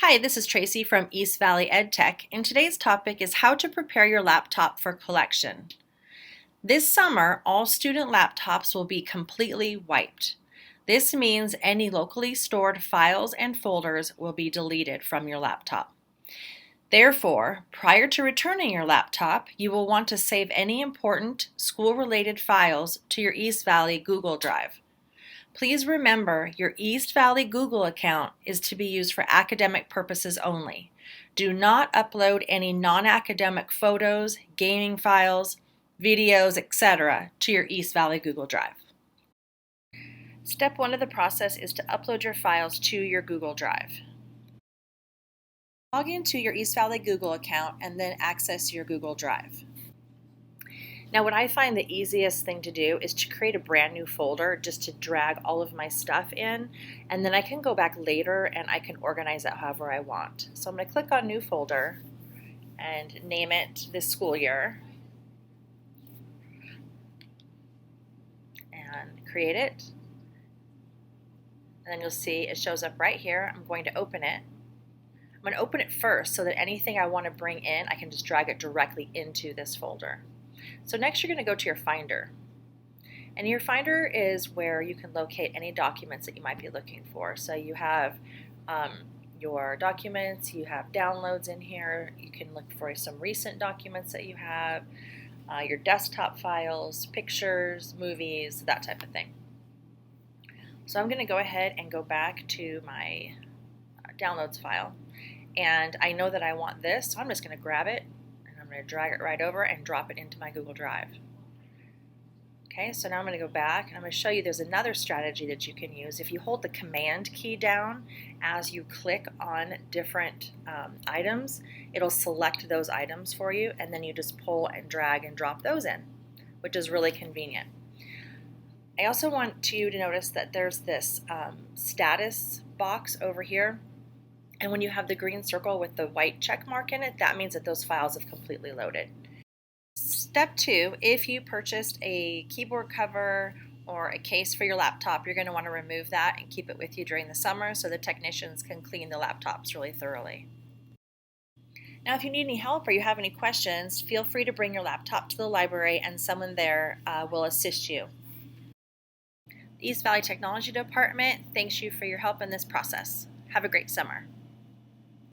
Hi, this is Tracy from East Valley EdTech, and today's topic is how to prepare your laptop for collection. This summer, all student laptops will be completely wiped. This means any locally stored files and folders will be deleted from your laptop. Therefore, prior to returning your laptop, you will want to save any important school-related files to your East Valley Google Drive. Please remember your East Valley Google account is to be used for academic purposes only. Do not upload any non-academic photos, gaming files, videos, etc. to your East Valley Google Drive. Step 1 of the process is to upload your files to your Google Drive. Log into your East Valley Google account and then access your Google Drive. Now, what I find the easiest thing to do is to create a brand new folder just to drag all of my stuff in, and then I can go back later and I can organize it however I want. So I'm going to click on New Folder and name it this school year and create it. And then you'll see it shows up right here. I'm going to open it. I'm going to open it first so that anything I want to bring in, I can just drag it directly into this folder. So next you're going to go to your Finder. And your Finder is where you can locate any documents that you might be looking for. So you have your documents, you have downloads in here, you can look for some recent documents that you have, your desktop files, pictures, movies, that type of thing. So I'm going to go ahead and go back to my downloads file. And I know that I want this, so I'm just going to grab it. I'm going to drag it right over and drop it into my Google Drive. Okay, so now I'm going to go back and I'm going to show you there's another strategy that you can use. If you hold the Command key down as you click on different items, it'll select those items for you, and then you just pull and drag and drop those in, which is really convenient. I also want you to notice that there's this status box over here. And when you have the green circle with the white check mark in it, that means that those files have completely loaded. Step 2, if you purchased a keyboard cover or a case for your laptop, you're going to want to remove that and keep it with you during the summer so the technicians can clean the laptops really thoroughly. Now, if you need any help or you have any questions, feel free to bring your laptop to the library and someone there will assist you. The East Valley Technology Department thanks you for your help in this process. Have a great summer.